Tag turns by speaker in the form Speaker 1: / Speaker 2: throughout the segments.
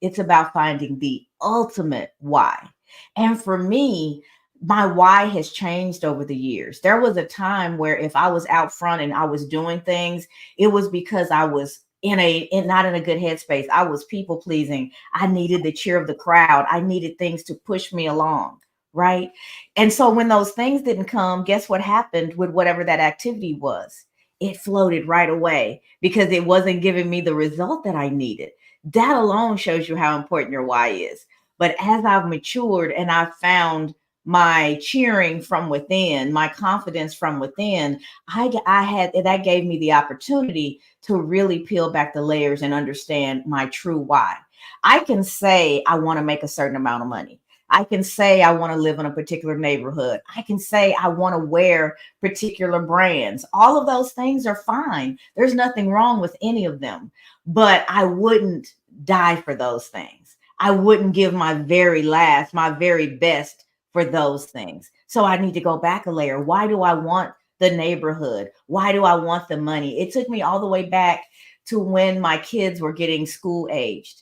Speaker 1: It's about finding the ultimate why. And for me, my why has changed over the years. There was a time where if I was out front and I was doing things, it was because I was not in a good headspace. I was people pleasing. I needed the cheer of the crowd. I needed things to push me along, right? And so when those things didn't come, guess what happened with whatever that activity was? It floated right away because it wasn't giving me the result that I needed. That alone shows you how important your why is. But as I've matured and I've found my cheering from within, my confidence from within, I had that gave me the opportunity to really peel back the layers and understand my true why. I can say I want to make a certain amount of money. I can say I want to live in a particular neighborhood. I can say I want to wear particular brands. All of those things are fine. There's nothing wrong with any of them. But I wouldn't die for those things. I wouldn't give my very last, my very best for those things. So I need to go back a layer. Why do I want the neighborhood? Why do I want the money? It took me all the way back to when my kids were getting school aged.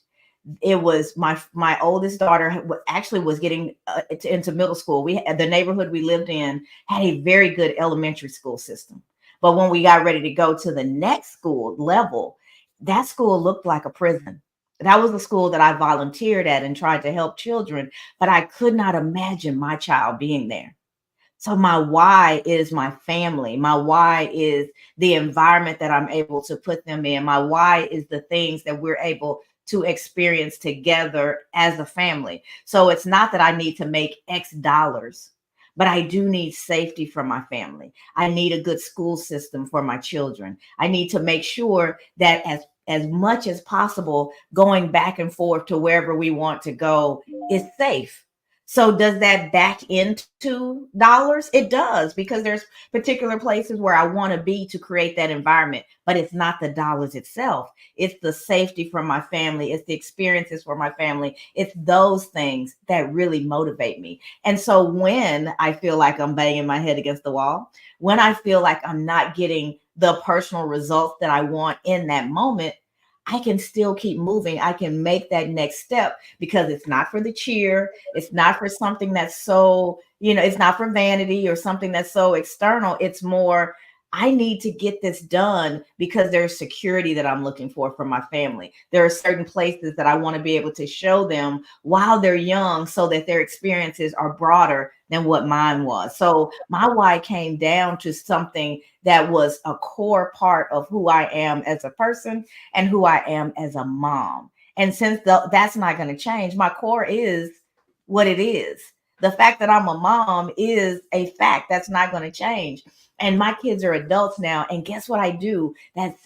Speaker 1: It was my oldest daughter actually was getting into middle school. The neighborhood we lived in had a very good elementary school system. But when we got ready to go to the next school level, that school looked like a prison. That was the school that I volunteered at and tried to help children, but I could not imagine my child being there. So my why is my family. My why is the environment that I'm able to put them in. My why is the things that we're able to experience together as a family. So it's not that I need to make X dollars, but I do need safety for my family. I need a good school system for my children. I need to make sure that as much as possible, going back and forth to wherever we want to go is safe. So does that back into dollars? It does, because there's particular places where I want to be to create that environment, but it's not the dollars itself. It's the safety for my family. It's the experiences for my family. It's those things that really motivate me. And so when I feel like I'm banging my head against the wall, when I feel like I'm not getting the personal results that I want in that moment, I can still keep moving. I can make that next step because it's not for the cheer. It's not for something that's so, it's not for vanity or something that's so external. It's more, I need to get this done because there's security that I'm looking for my family. There are certain places that I want to be able to show them while they're young so that their experiences are broader than what mine was. So my why came down to something that was a core part of who I am as a person and who I am as a mom. And since that's not going to change, my core is what it is. The fact that I'm a mom is a fact that's not going to change. And my kids are adults now. And guess what I do?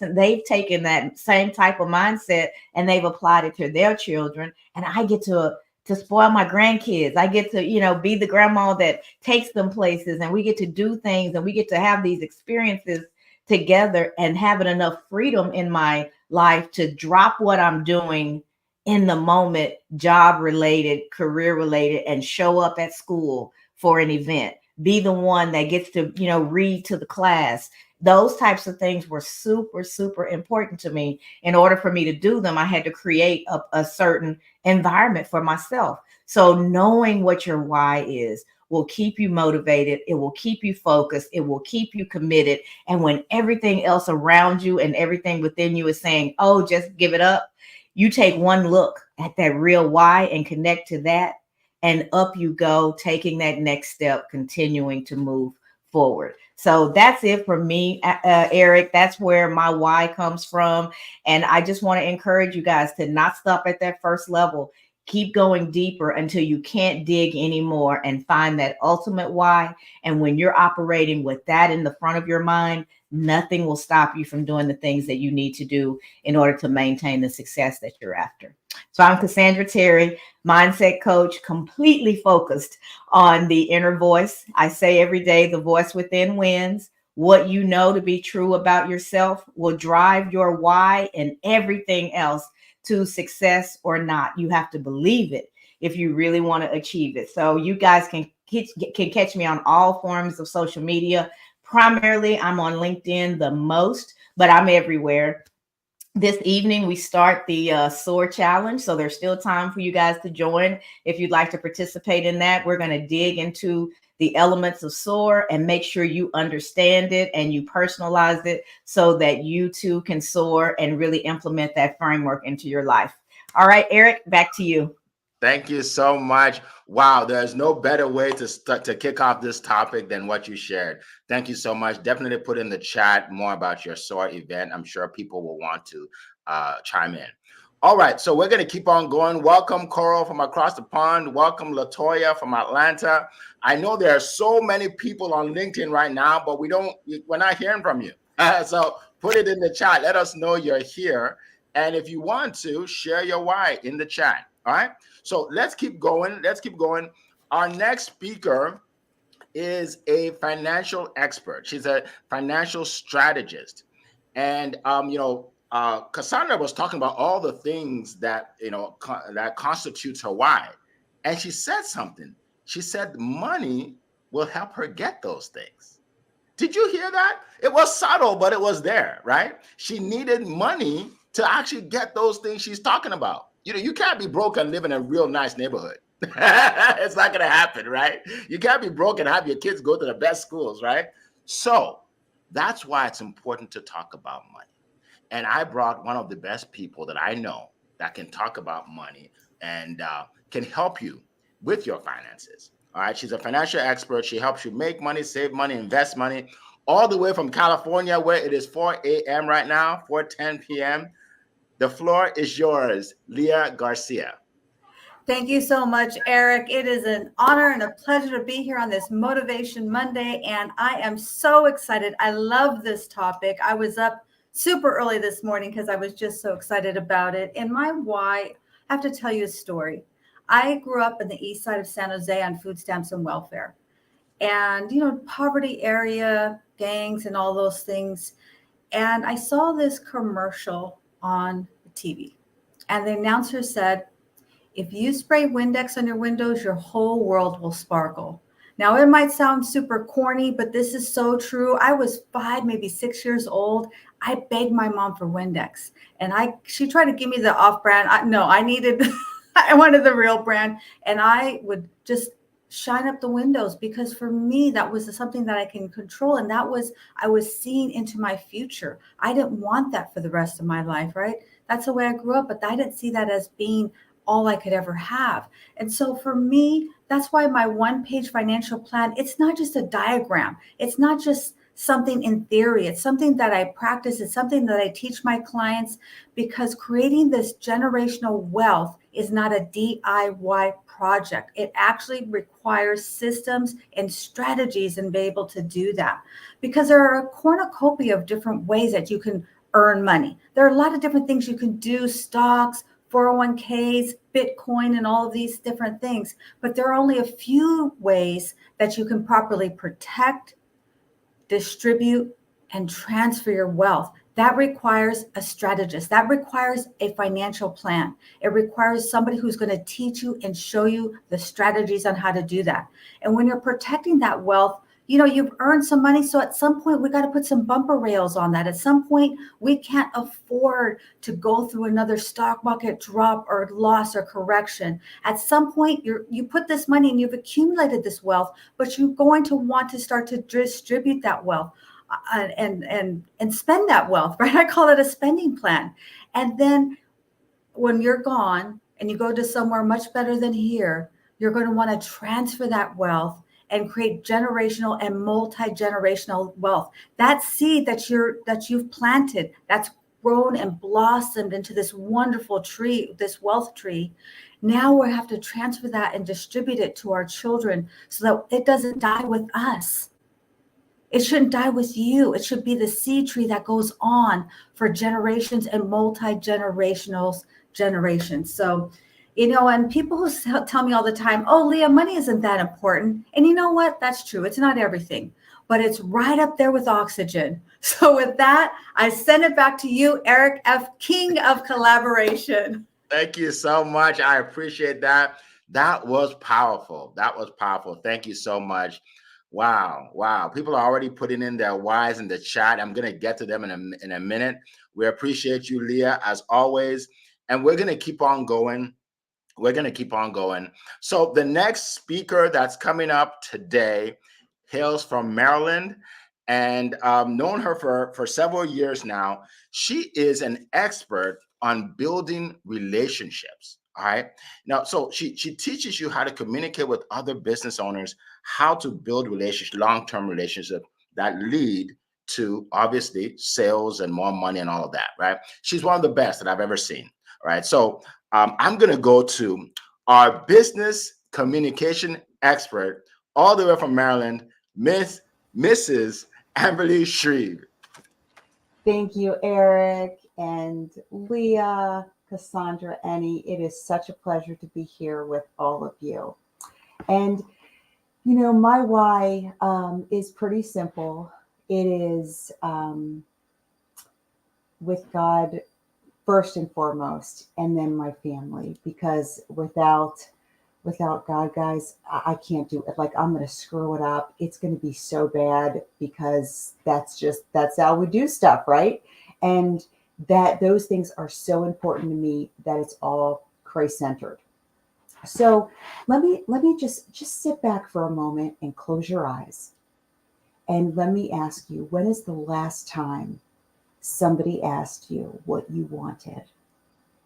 Speaker 1: They've taken that same type of mindset and they've applied it to their children. And I get to spoil my grandkids. I get to, be the grandma that takes them places, and we get to do things and we get to have these experiences together and having enough freedom in my life to drop what I'm doing in the moment, job related, career related, and show up at school for an event. Be the one that gets to, read to the class. Those types of things were super, super important to me. In order for me to do them, I had to create a certain environment for myself. So knowing what your why is will keep you motivated. It will keep you focused. It will keep you committed. And when everything else around you and everything within you is saying, oh, just give it up, you take one look at that real why and connect to that, and up you go, taking that next step, continuing to move forward. So that's it for me, Eric. That's where my why comes from. And I just want to encourage you guys to not stop at that first level. Keep going deeper until you can't dig anymore and find that ultimate why. And when you're operating with that in the front of your mind, nothing will stop you from doing the things that you need to do in order to maintain the success that you're after. So I'm Cassandra Terry, mindset coach, completely focused on the inner voice. I say every day, the voice within wins. What you know to be true about yourself will drive your why and everything else to success or not. You have to believe it if you really want to achieve it. So you guys can catch me on all forms of social media. Primarily, I'm on LinkedIn the most, but I'm everywhere. This evening, we start the SOAR challenge. So there's still time for you guys to join if you'd like to participate in that. We're going to dig into the elements of SOAR and make sure you understand it and you personalize it so that you too can soar and really implement that framework into your life. All right, Eric, back to you.
Speaker 2: Thank you so much. Wow, there's no better way to start to kick off this topic than what you shared. Thank you so much. Definitely put in the chat more about your SOAR event. I'm sure people will want to chime in. All right, so we're going to keep on going. Welcome, Coral from across the pond. Welcome, Latoya from Atlanta. I know there are so many people on LinkedIn right now, but we're not hearing from you. So put it in the chat. Let us know you're here. And if you want to, share your why in the chat. All right. So let's keep going. Let's keep going. Our next speaker is a financial expert. She's a financial strategist. And, Cassandra was talking about all the things that, that constitutes her why. And she said something. She said money will help her get those things. Did you hear that? It was subtle, but it was there, right? She needed money to actually get those things she's talking about. You can't be broke and live in a real nice neighborhood. It's not going to happen, right? You can't be broke and have your kids go to the best schools, right? So that's why it's important to talk about money. And I brought one of the best people that I know that can talk about money and can help you with your finances. All right. She's a financial expert. She helps you make money, save money, invest money, all the way from California, where it is 4 a.m. right now, 4:10 p.m. The floor is yours, Leah Garcia.
Speaker 3: Thank you so much, Eric. It is an honor and a pleasure to be here on this Motivation Monday, and I am so excited. I love this topic. I was up super early this morning because I was just so excited about it. And my why, I have to tell you a story. I grew up in the east side of San Jose on food stamps and welfare. And, poverty area, gangs, and all those things. And I saw this commercial on the TV. And the announcer said, if you spray Windex on your windows, your whole world will sparkle. Now, it might sound super corny, but this is so true. I was 5, maybe 6 years old. I begged my mom for Windex, and she tried to give me the off-brand. I wanted the real brand, and I would just shine up the windows because for me, that was something that I can control, and I was seeing into my future. I didn't want that for the rest of my life, right? That's the way I grew up, but I didn't see that as being all I could ever have. And so for me, that's why my one-page financial plan, it's not just a diagram. It's not just something in theory. It's something that I practice. It's something that I teach my clients because creating this generational wealth is not a DIY project. It actually requires systems and strategies and be able to do that because there are a cornucopia of different ways that you can earn money. There are a lot of different things you can do, stocks, 401ks, Bitcoin, and all of these different things. But there are only a few ways that you can properly protect, distribute, and transfer your wealth. That requires a strategist. That requires a financial plan. It requires somebody who's going to teach you and show you the strategies on how to do that. And when you're protecting that wealth, you've earned some money. So at some point, we got to put some bumper rails on that. At some point, we can't afford to go through another stock market drop or loss or correction. At some point, you put this money and you've accumulated this wealth, but you're going to want to start to distribute that wealth and spend that wealth, right? I call it a spending plan. And then when you're gone and you go to somewhere much better than here, you're going to want to transfer that wealth and create generational and multi-generational wealth. That seed that you've planted, that's grown and blossomed into this wonderful tree, this wealth tree. Now we have to transfer that and distribute it to our children so that it doesn't die with us. It shouldn't die with you. It should be the seed tree that goes on for generations and multi-generational generations. So, and people who tell me all the time, oh, Leah, money isn't that important. And you know what? That's true. It's not everything, but it's right up there with oxygen. So with that, I send it back to you, Eric F., King of Collaboration.
Speaker 2: Thank you so much. I appreciate that. That was powerful. Thank you so much. Wow. Wow. People are already putting in their whys in the chat. I'm going to get to them in a minute. We appreciate you, Leah, as always. And we're going to keep on going. We're going to keep on going. So the next speaker that's coming up today hails from Maryland, and known her for several years now. She is an expert on building relationships. All right. Now, so she teaches you how to communicate with other business owners, how to build relationships, long-term relationships that lead to obviously sales and more money and all of that. Right. She's one of the best that I've ever seen. All right. So I'm going to go to our business communication expert all the way from Maryland, Mrs. Amberly Shreve.
Speaker 4: Thank you, Eric and Leah, Cassandra, Annie. It is such a pleasure to be here with all of you. And, my why is pretty simple. It is with God first and foremost, and then my family, because without God, guys, I can't do it. Like, I'm going to screw it up. It's going to be so bad, because that's how we do stuff, right? And that those things are so important to me that it's all Christ-centered. So let me just sit back for a moment and close your eyes. And let me ask you, when is the last time somebody asked you what you wanted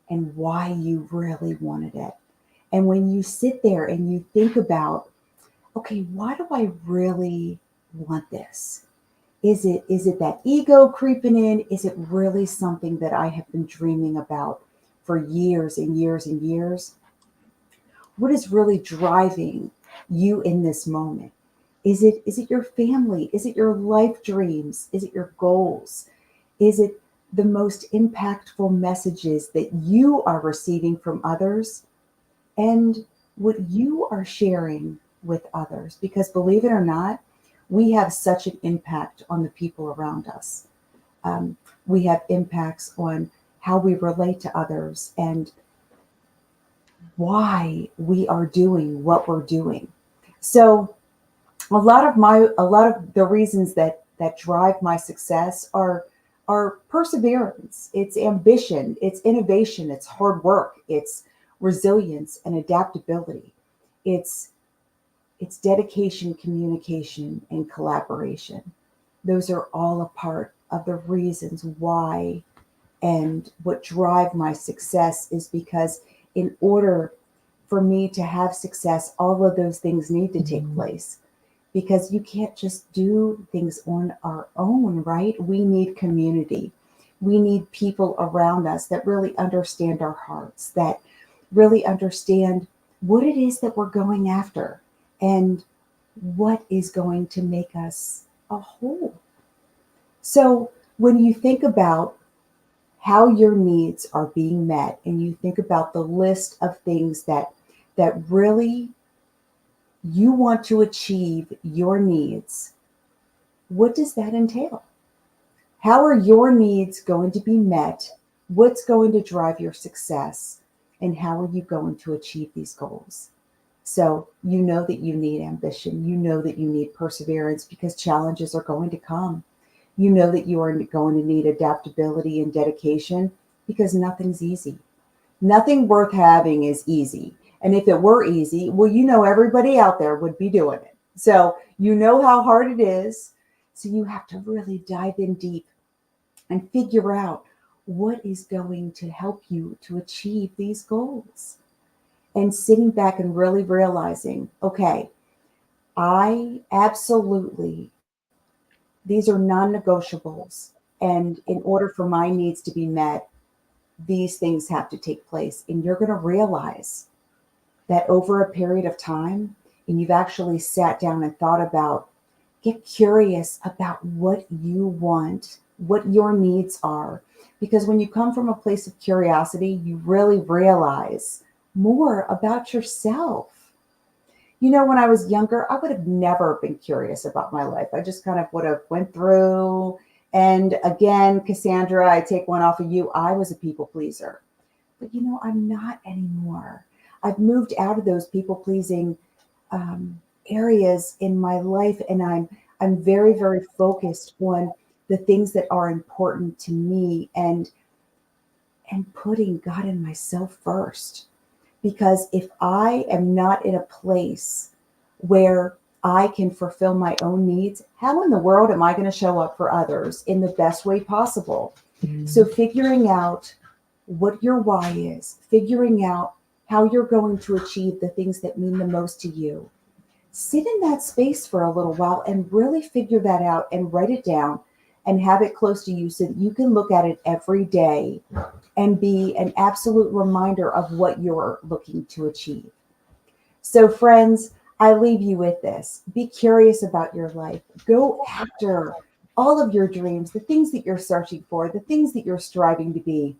Speaker 4: and why you really wanted it? And when you sit there and you think about, okay, why do I really want this? Is it that ego creeping in? Is it really something that I have been dreaming about for years and years and years? What is really driving you in this moment? Is it your family? Is it your life dreams? Is it your goals? Is it the most impactful messages that you are receiving from others and what you are sharing with others? Because believe it or not, we have such an impact on the people around us. We have impacts on how we relate to others and why we are doing what we're doing. So a lot of the reasons that drive my success are perseverance, it's ambition, it's innovation, it's hard work, it's resilience and adaptability. It's dedication, communication, and collaboration. Those are all a part of the reasons why and what drive my success, is because in order for me to have success, all of those things need to take place, because you can't just do things on our own, right? We need community. We need people around us that really understand our hearts, that really understand what it is that we're going after and what is going to make us a whole. So when you think about how your needs are being met, and you think about the list of things that really you want to achieve your needs, what does that entail? How are your needs going to be met? What's going to drive your success? And how are you going to achieve these goals? So you know that you need ambition. You know that you need perseverance, because challenges are going to come. You know that you are going to need adaptability and dedication, because nothing's easy. Nothing worth having is easy. And if it were easy, well, everybody out there would be doing it. So you know how hard it is. So you have to really dive in deep and figure out what is going to help you to achieve these goals. And sitting back and really realizing, okay, I absolutely, these are non-negotiables. And in order for my needs to be met, these things have to take place. And you're going to realize that over a period of time, and you've actually sat down and thought about, get curious about what you want, what your needs are. Because when you come from a place of curiosity, you really realize more about yourself. When I was younger, I would have never been curious about my life. I just kind of would have went through. And again, Cassandra, I take one off of you. I was a people pleaser. But I'm not anymore. I've moved out of those people pleasing areas in my life, and I'm very, very focused on the things that are important to me, and putting God and myself first. Because if I am not in a place where I can fulfill my own needs, how in the world am I going to show up for others in the best way possible? So, figuring out what your why is, figuring out how you're going to achieve the things that mean the most to you. Sit in that space for a little while and really figure that out and write it down and have it close to you so that you can look at it every day and be an absolute reminder of what you're looking to achieve. So, friends, I leave you with this. Be curious about your life. Go after all of your dreams, the things that you're searching for, the things that you're striving to be,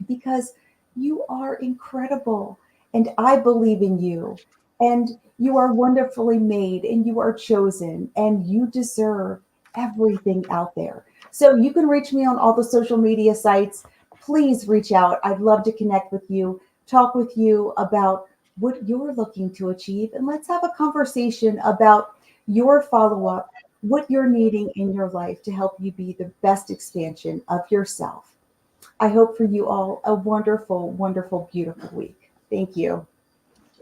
Speaker 4: because you are incredible. And I believe in you. And you are wonderfully made, and you are chosen, and you deserve everything out there. So you can reach me on all the social media sites. Please reach out. I'd love to connect with you, talk with you about what you're looking to achieve, and let's have a conversation about your follow up, what you're needing in your life to help you be the best expansion of yourself. I hope for you all a wonderful, wonderful, beautiful week. Thank you.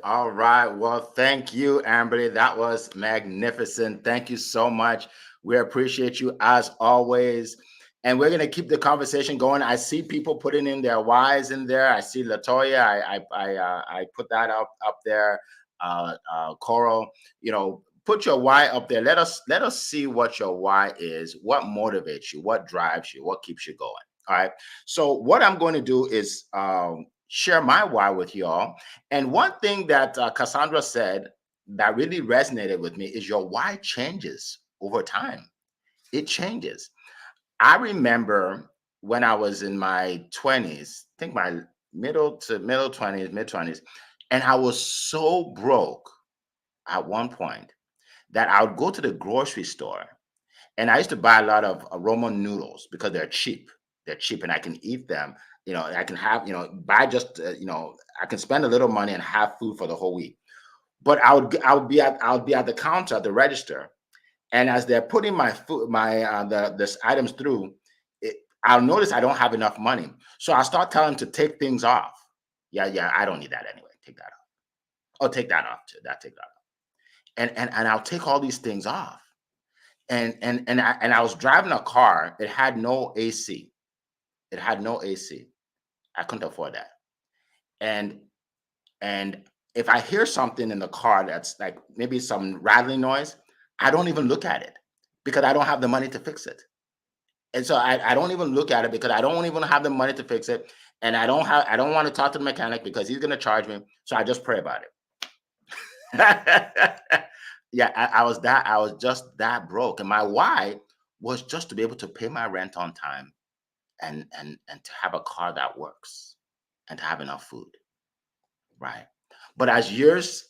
Speaker 2: All right. Well, thank you, Amberly. That was magnificent. Thank you so much. We appreciate you as always. And we're going to keep the conversation going. I see people putting in their whys in there. I see Latoya. I put that up there. Coral, put your why up there. Let us see what your why is. What motivates you? What drives you? What keeps you going? All right. So what I'm going to do is share my why with y'all. And one thing that Cassandra said that really resonated with me is your why changes over time. It changes. I remember when I was in my 20s, I think my middle 20s, mid 20s, and I was so broke at one point that I would go to the grocery store, and I used to buy a lot of aroma noodles because they're cheap. They're cheap and I can eat them. I can have, buy just, I can spend a little money and have food for the whole week. But I would be at the counter at the register, and as they're putting my food, the items through, I'll notice I don't have enough money. So I start telling them to take things off. Yeah, I don't need that anyway. Take that off. Oh, take that off too. Take that off. And I'll take all these things off. And I was driving a car. It had no AC. It had no AC. I couldn't afford that. And and if I hear something in the car that's like maybe some rattling noise, I don't even look at it because I don't have the money to fix it. And so I don't even look at it because I don't even have the money to fix it. And I don't want to talk to the mechanic because he's gonna charge me. So I just pray about it. Yeah, I was just that broke. And my why was just to be able to pay my rent on time and to have a car that works and to have enough food. Right. But as years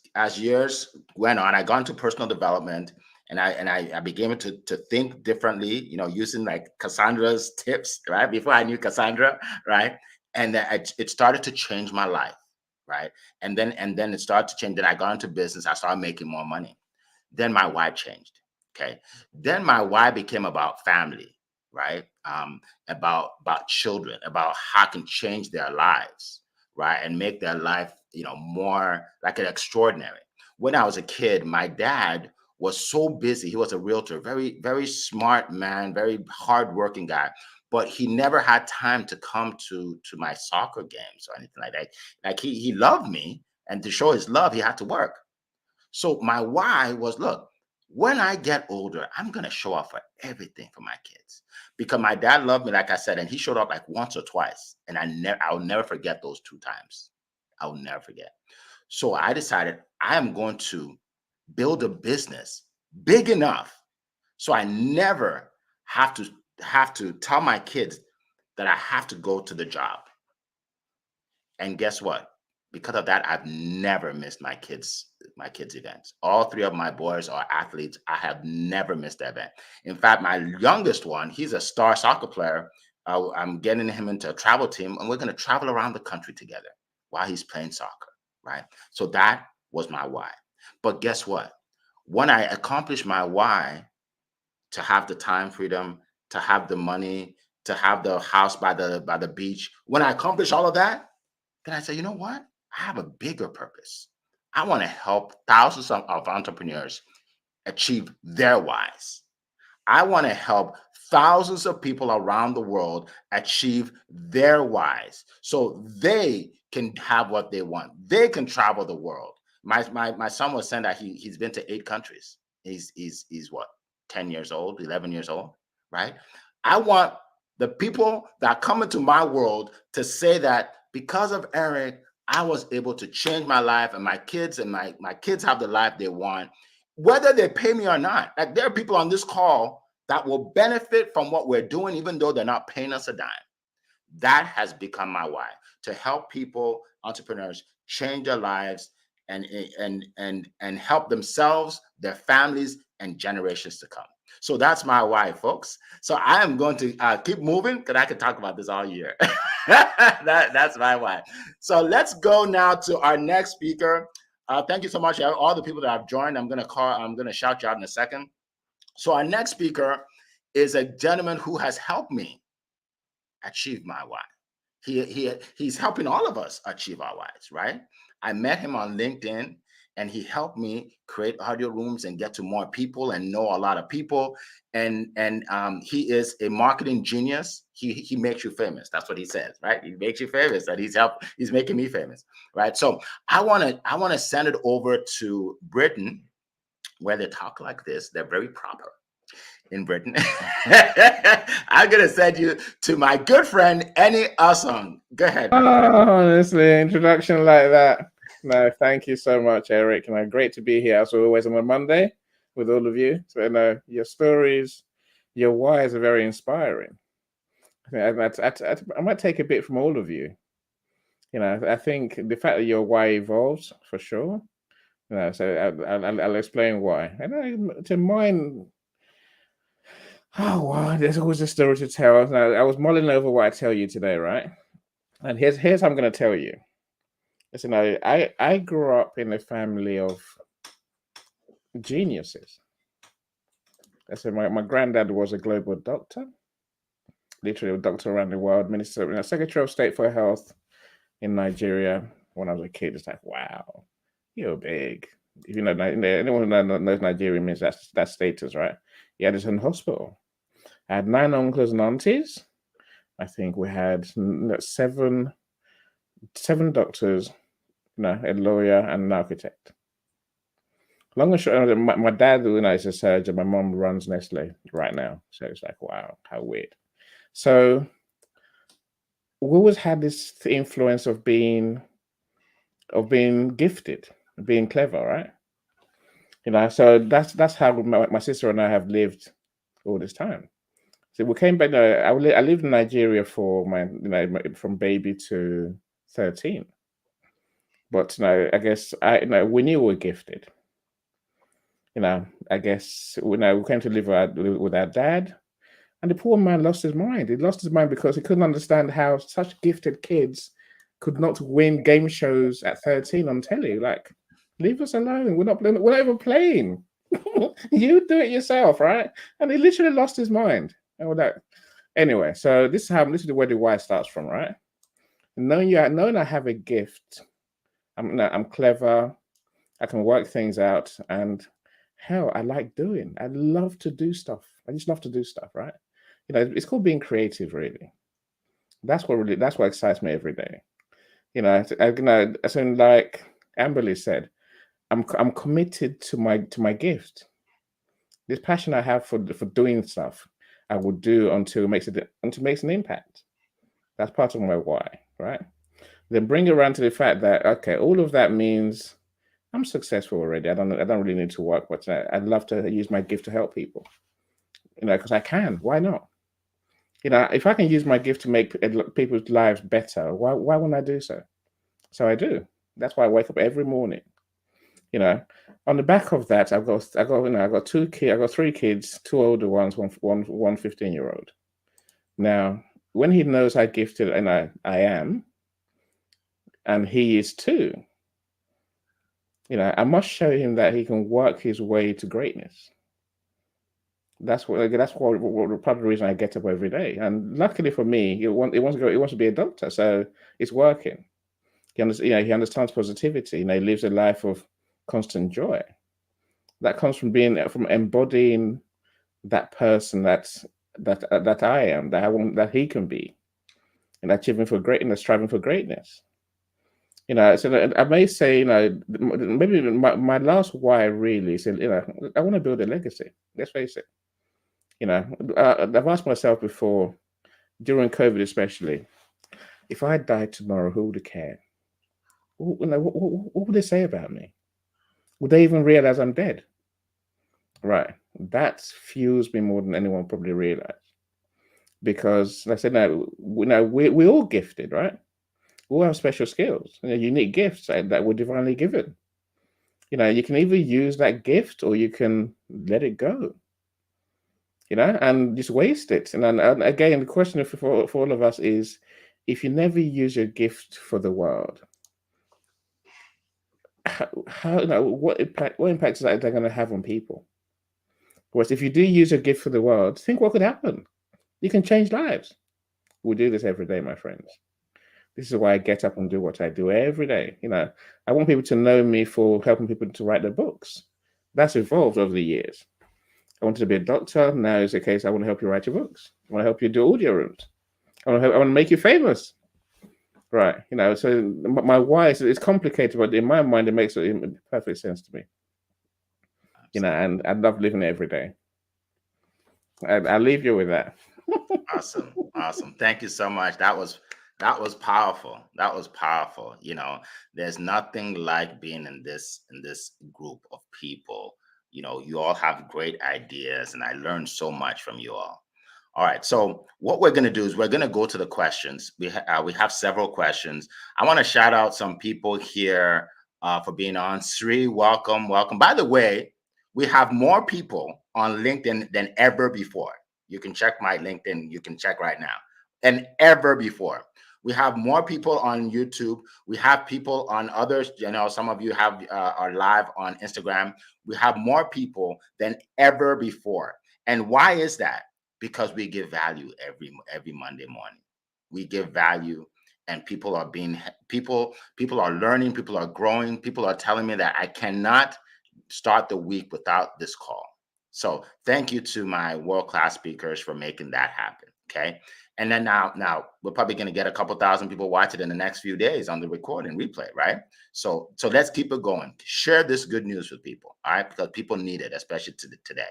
Speaker 2: went on, I got into personal development, and I began to think differently, using like Cassandra's tips, right? Before I knew Cassandra, right? And then it started to change my life, right? And then it started to change. Then I got into business. I started making more money. Then my why changed. Okay. Then my why became about family, right? About children, about how I can change their lives, right? And make their life, more like an extraordinary. When I was a kid, my dad was so busy. He was a realtor, very, very smart man, very hardworking guy. But he never had time to come to my soccer games or anything like that. Like he loved me, and to show his love, he had to work. So my why was, look, when I get older, I'm gonna show up for everything for my kids because my dad loved me, like I said, and he showed up like once or twice, and I'll never forget those 2 times. I will never forget. So I decided I am going to build a business big enough so I never have to tell my kids that I have to go to the job. And guess what? Because of that, I've never missed my kids' events. All three of my boys are athletes. I have never missed that event. In fact, my youngest one, he's a star soccer player. I'm getting him into a travel team, and we're going to travel around the country together while he's playing soccer, right? So that was my why. But guess what? when I accomplish my why, to have the time freedom, to have the money, to have the house by the beach, when I accomplish all of that, then I say, you know what? I have a bigger purpose. I want to help thousands of entrepreneurs achieve their whys. I want to help thousands of people around the world achieve their whys so they can have what they want. They can travel the world. My son was saying that he's been to 8 countries. He's what, 10 years old, 11 years old, right? I want the people that come into my world to say that because of Eric, I was able to change my life, and my kids have the life they want, whether they pay me or not. Like, there are people on this call that will benefit from what we're doing, even though they're not paying us a dime. That has become my why, to help people, entrepreneurs, change their lives and help themselves, their families, and generations to come. So that's my why, folks. So I am going to keep moving, because I could talk about this all year. That's my why. So let's go now to our next speaker. Thank you so much, all the people that have joined. I'm going to shout you out in a second. So our next speaker is a gentleman who has helped me achieve my why. He's helping all of us achieve our whys, right? I met him on LinkedIn, and he helped me create audio rooms and get to more people and know a lot of people. And he is a marketing genius. He makes you famous. That's what he says, right? He makes you famous, and he's making me famous, right? So I want to send it over to Britain, where they talk like this. They're very proper in Britain. I'm going to send you to my good friend, Annie Awesome. Go ahead.
Speaker 5: Oh, honestly, introduction like that. No, thank you so much, Eric. And great to be here, as always, on a Monday with all of you. So, your stories, your whys are very inspiring. I might take a bit from all of you. I think the fact that your why evolves, for sure. So I'll explain why. And to mine, oh wow, there's always a story to tell. Now, I was mulling over what I tell you today, right? And here's how I'm going to tell you. Listen, I grew up in a family of geniuses. So my granddad was a global doctor, literally a doctor around the world, minister, Secretary of State for Health in Nigeria. When I was a kid, it's like, wow, you're big. If you know, anyone who knows Nigeria means that's status, right? He had his own hospital. I had 9 uncles and aunties. I think we had 7 doctors, a lawyer and an architect. Long and short, my dad, is a surgeon. My mom runs Nestle right now. So it's like, wow, how weird. So we always had this influence of being gifted, being clever, right? So that's how my sister and I have lived all this time. So we came back. I lived in Nigeria for from baby to 13. But I guess we knew we were gifted. I guess we came to live with our dad, and the poor man lost his mind. He lost his mind because he couldn't understand how such gifted kids could not win game shows at 13 on telly. Like, leave us alone. We're not even playing. You do it yourself, right? And he literally lost his mind. Anyway, so this is where the why starts from, right? Knowing I have a gift. I'm clever. I can work things out, and hell, I like doing. I love to do stuff. I just love to do stuff, right? It's called being creative, really. That's what excites me every day. So like Amberly said, I'm committed to my gift. This passion I have for doing stuff, I will do until it makes an impact. That's part of my why, right? Then bring it around to the fact that, okay, all of that means I'm successful already. I don't really need to work, but I'd love to use my gift to help people. Because I can. Why not? If I can use my gift to make people's lives better, why wouldn't I do so? So I do. That's why I wake up every morning. On the back of that, I've got 2 kids. I've got 3 kids, 2 older ones, one 15-year-old. Now, when he knows how gifted and I am, and he is too, I must show him that he can work his way to greatness. That's what part of the reason I get up every day. And luckily for me, he wants to be a doctor, so it's working. He understands positivity. He lives a life of constant joy. That comes from embodying that person that I am, that I want, that he can be, and achieving for greatness, striving for greatness. So I may say, maybe my last why really is, I want to build a legacy. Let's face it. I've asked myself before, during COVID especially, if I died tomorrow, who would care? What would they say about me? Would they even realize I'm dead? Right. That fuels me more than anyone probably realize. Because, like I said, we're all gifted, right? We all have special skills, unique gifts that we're divinely given. You can either use that gift or you can let it go, and just waste it. And again, the question for all of us is, if you never use your gift for the world, what impact is that going to have on people? Whereas if you do use your gift for the world, think what could happen. You can change lives. We do this every day, my friends. This is why I get up and do what I do every day. I want people to know me for helping people to write their books. That's evolved over the years. I wanted to be a doctor. Now it's the case. I want to help you write your books. I want to help you do audio rooms. I want to make you famous. Right. So my why is complicated, but in my mind, it makes perfect sense to me. And I love living it every day. I'll leave you with that.
Speaker 2: Awesome. Thank you so much. That was powerful. That was powerful. There's nothing like being in this group of people. You all have great ideas, and I learned so much from you all. All right. So what we're going to do is we're going to go to the questions. We have several questions. I want to shout out some people here for being on. Sri, welcome. By the way, we have more people on LinkedIn than ever before. You can check my LinkedIn. You can check right now. Than ever before. We have more people on YouTube. We have people on others. Some of you are live on Instagram. We have more people than ever before. And why is that? Because we give value every Monday morning. We give value, and people are learning, people are growing. People are telling me that I cannot start the week without this call. So thank you to my world-class speakers for making that happen. Okay. And then now we're probably going to get a couple thousand people watch it in the next few days on the recording replay, right? So let's keep it going. Share this good news with people, all right? Because people need it, especially today.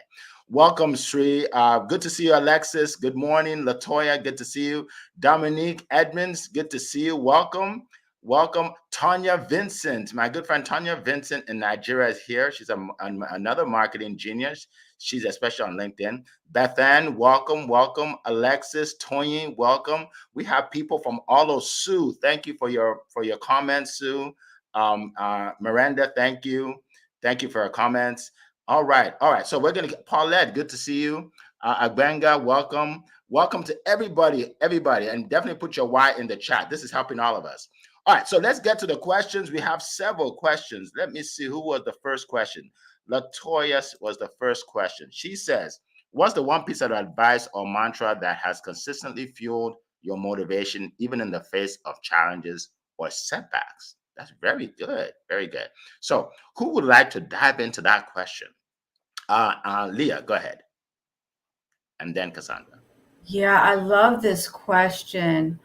Speaker 2: Welcome, Sri. Good to see you, Alexis. Good morning, Latoya. Good to see you. Dominique Edmonds. Good to see you. Welcome. Tanya Vincent. My good friend Tanya Vincent in Nigeria is here. She's another marketing genius. She's especially on LinkedIn. Bethann, welcome. Alexis, Toyin, welcome. We have people from all over. Sue, thank you for your comments, Sue. Miranda, thank you. Thank you for your comments. All right. So we're gonna get Paulette. Good to see you. Agbenga, welcome. Welcome to everybody, and definitely put your why in the chat. This is helping all of us. All right, so let's get to the questions. We have several questions. Let me see who was the first question. Latoya was the first question. She says, what's the one piece of advice or mantra that has consistently fueled your motivation, even in the face of challenges or setbacks? That's very good. Very good. So who would like to dive into that question? Leah, go ahead. And then Cassandra.
Speaker 3: Yeah, I love this question.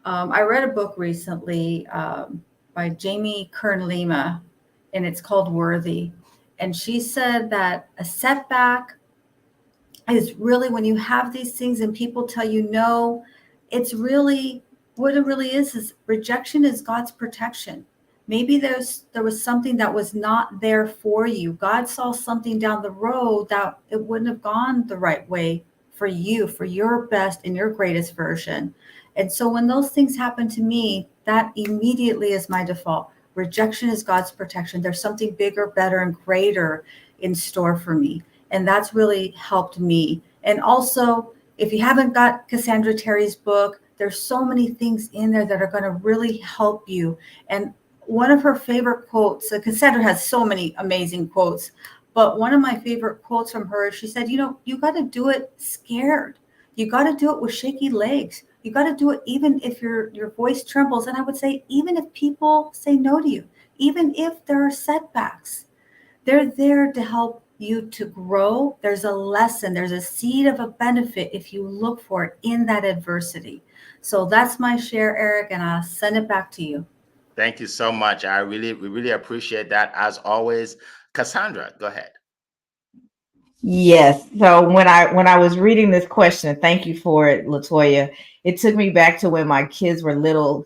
Speaker 3: I read a book recently by Jamie Kern Lima, and it's called Worthy. And she said that a setback is really when you have these things and people tell you no, it's really what it really is rejection is God's protection. Maybe there was something that was not there for you. God saw something down the road that it wouldn't have gone the right way for you, for your best and your greatest version. And so when those things happen to me, that immediately is my default. Rejection is God's protection. There's something bigger, better, and greater in store for me. And that's really helped me. And also, if you haven't got Cassandra Terry's book, there's so many things in there that are going to really help you. And one of her favorite quotes, Cassandra has so many amazing quotes, but one of my favorite quotes from her, she said, you got to do it scared. You got to do it with shaky legs. You got to do it even if your voice trembles. And I would say, even if people say no to you, even if there are setbacks, they're there to help you to grow. There's a lesson, there's a seed of a benefit if you look for it in that adversity. So that's my share, Eric, and I'll send it back to you.
Speaker 2: Thank you so much. We really appreciate that as always. Cassandra, go ahead.
Speaker 1: Yes. So when I was reading this question, thank you for it, Latoya. It took me back to when my kids were little.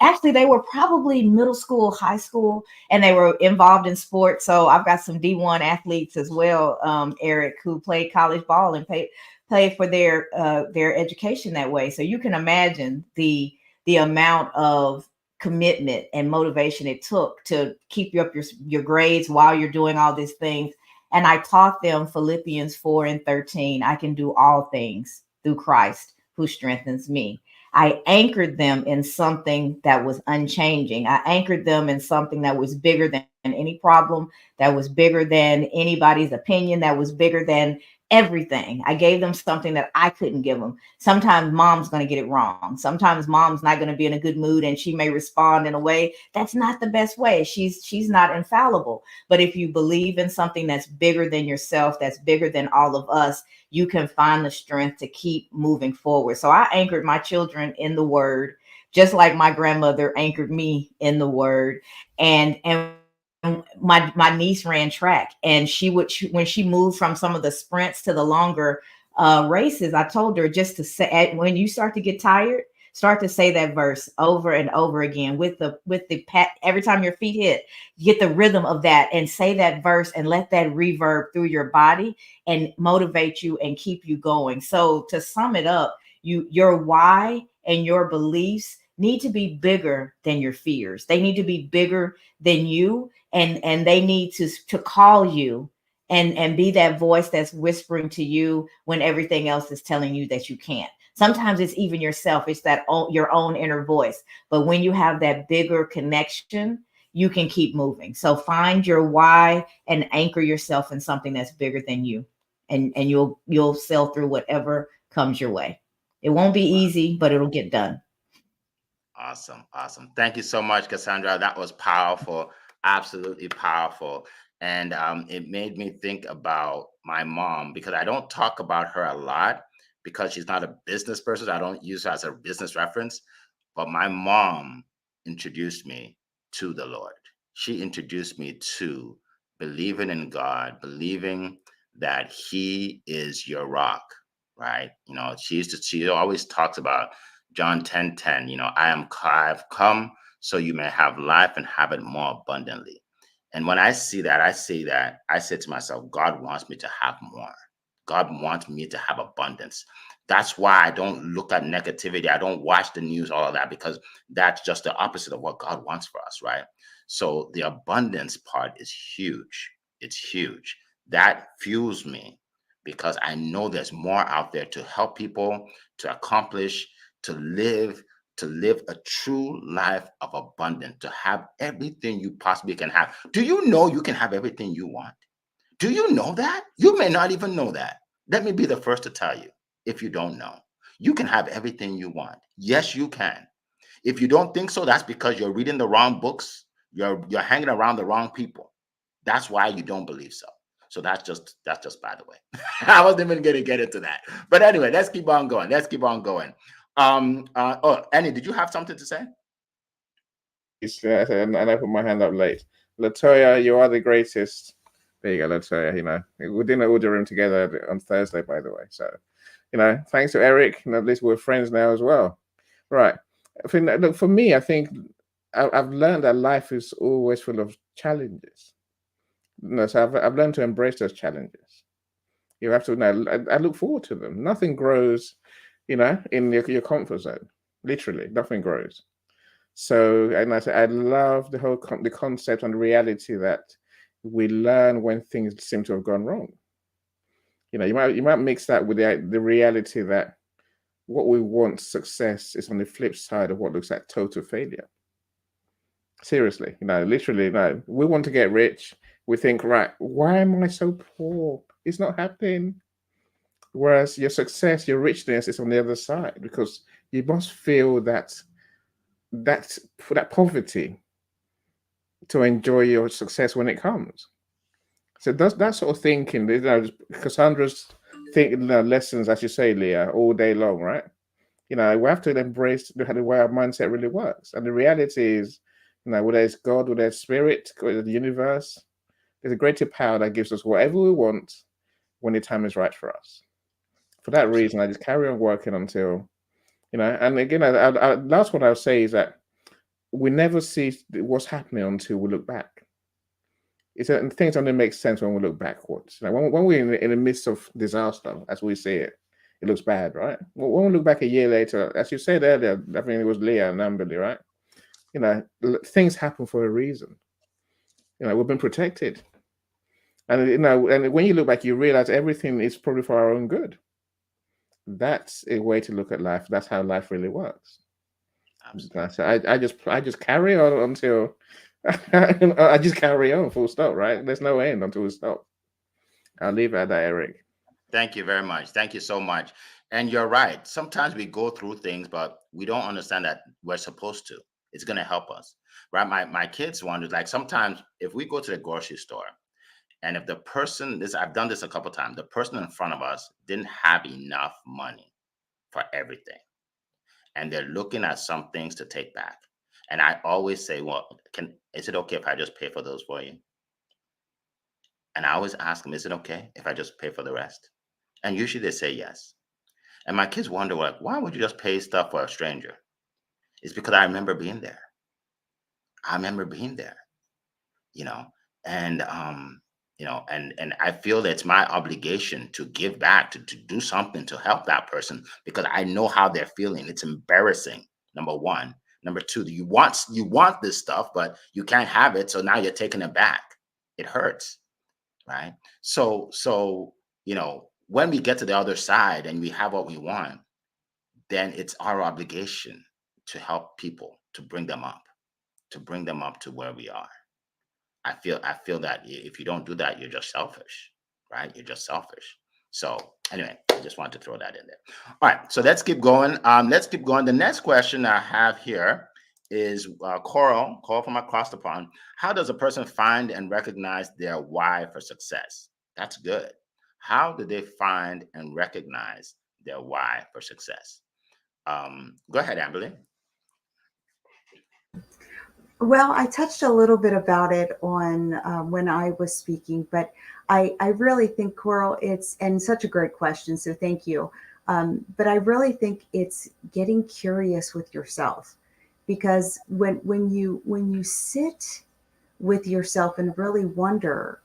Speaker 1: Actually, they were probably middle school, high school, and they were involved in sports. So I've got some D1 athletes as well, Eric, who played college ball and played for their education that way. So you can imagine the amount of commitment and motivation it took to keep you up your grades while you're doing all these things. And I taught them Philippians 4:13. I can do all things through Christ who strengthens me. I anchored them in something that was unchanging. I anchored them in something that was bigger than any problem, that was bigger than anybody's opinion, that was bigger than everything. I gave them something that I couldn't give them. Sometimes mom's going to get it wrong. Sometimes mom's not going to be in a good mood and she may respond in a way that's not the best way. She's not infallible. But if you believe in something that's bigger than yourself, that's bigger than all of us, you can find the strength to keep moving forward. So I anchored my children in the word, just like my grandmother anchored me in the word. And my niece ran track, and when she moved from some of the sprints to the longer races, I told her just to say, when you start to get tired, start to say that verse over and over again with the pat. Every time your feet hit, you get the rhythm of that and say that verse and let that reverb through your body and motivate you and keep you going. So to sum it up, your why and your beliefs need to be bigger than your fears. They need to be bigger than you, and they need to call you and be that voice that's whispering to you when everything else is telling you that you can't. Sometimes it's even yourself. It's your own inner voice. But when you have that bigger connection, you can keep moving. So find your why and anchor yourself in something that's bigger than you, and you'll sail through whatever comes your way. It won't be easy, but it'll get done.
Speaker 2: Awesome. Thank you so much, Cassandra. That was powerful, absolutely powerful. And it made me think about my mom, because I don't talk about her a lot because she's not a business person. I don't use her as a business reference. But my mom introduced me to the Lord. She introduced me to believing in God, believing that He is your rock, right? She always talks about John 10:10, I've come so you may have life and have it more abundantly. And when I see that, I say to myself, God wants me to have more. God wants me to have abundance. That's why I don't look at negativity. I don't watch the news, all of that, because that's just the opposite of what God wants for us, right? So the abundance part is huge. It's huge. That fuels me because I know there's more out there to help people, to accomplish, to live a true life of abundance, to have everything you possibly can have. Do you know you can have everything you want? Do you know that? You may not even know that. Let me be the first to tell you, if you don't know, you can have everything you want. Yes, you can. If you don't think so, that's because you're reading the wrong books. You're hanging around the wrong people. That's why you don't believe so. So that's just by the way. I wasn't even going to get into that. But anyway, let's keep on going. Annie, did you have something to say?
Speaker 5: And I put my hand up late. Latoya, you are the greatest. There you go, Latoya. We did an audio room together on Thursday, by the way. So, thanks to Eric. At least we're friends now as well. Right. I think, look, for me, I think I've learned that life is always full of challenges. So I've learned to embrace those challenges. You have to. I look forward to them. Nothing grows, in your comfort zone. Literally, nothing grows. So, and I love the whole the concept and the reality that we learn when things seem to have gone wrong. You might mix that with the reality that what we want success is on the flip side of what looks like total failure. Seriously, literally, we want to get rich. We think, right, why am I so poor? It's not happening. Whereas your success, your richness is on the other side, because you must feel that poverty to enjoy your success when it comes. So that's that sort of thinking, Cassandra's lessons, as you say, Leah, all day long, right? We have to embrace the way our mindset really works. And the reality is, whether it's God, whether it's spirit, whether the universe, there's a greater power that gives us whatever we want when the time is right for us. For that reason, I just carry on working until, and again, last one I'll say is that we never see what's happening until we look back. Things only make sense when we look backwards. When we're in the midst of disaster, as we see it, it looks bad, right? When we look back a year later, as you said earlier, I think it was Leah and Amberly, right? Things happen for a reason. We've been protected. And, and when you look back, you realize everything is probably for our own good. That's a way to look at life. That's how life really works. Absolutely. So I just carry on until I just carry on, full stop, right? There's no end until we stop. I'll leave it at that, Eric.
Speaker 2: Thank you very much. Thank you so much. And you're right. Sometimes we go through things, but we don't understand that we're supposed to. It's going to help us, right? My kids wonder, like, sometimes if we go to the grocery store, and if the person, I've done this a couple of times, the person in front of us didn't have enough money for everything, and they're looking at some things to take back. And I always say, well, is it okay if I just pay for those for you? And I always ask them, is it okay if I just pay for the rest? And usually they say yes. And my kids wonder, like, why would you just pay stuff for a stranger? It's because I remember being there. And and I feel that it's my obligation to give back, to do something to help that person, because I know how they're feeling. It's embarrassing, number one. Number two, you want this stuff, but you can't have it, so now you're taking it back. It hurts, right? So when we get to the other side and we have what we want, then it's our obligation to help people, to bring them up to where we are. I feel that if you don't do that, you're just selfish, right? You're just selfish. So anyway, I just wanted to throw that in there. All right, so let's keep going. The next question I have here is Coral from across the pond. How does a person find and recognize their why for success? That's good. How do they find and recognize their why for success? Go ahead, Amberly.
Speaker 4: Well, I touched a little bit about it on when I was speaking, but I really think, Coral, and such a great question, so thank you. But I really think it's getting curious with yourself, because when you sit with yourself and really wonder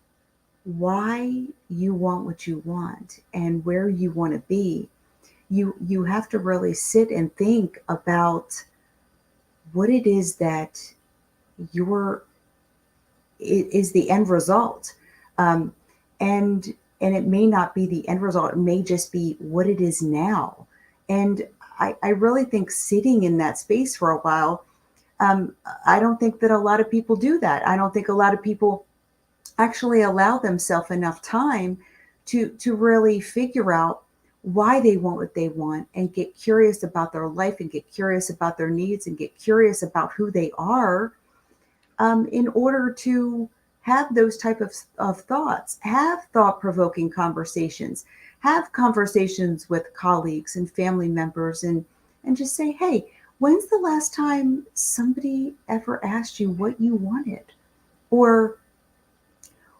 Speaker 4: why you want what you want and where you want to be, you have to really sit and think about what it is that is the end result. Um, and it may not be the end result. It may just be what it is now. And I really think sitting in that space for a while, I don't think that a lot of people do that. I don't think a lot of people actually allow themselves enough time to really figure out why they want what they want, and get curious about their life, and get curious about their needs, and get curious about who they are, in order to have those type of thoughts, have thought-provoking conversations, have conversations with colleagues and family members, and just say, hey, when's the last time somebody ever asked you what you wanted? Or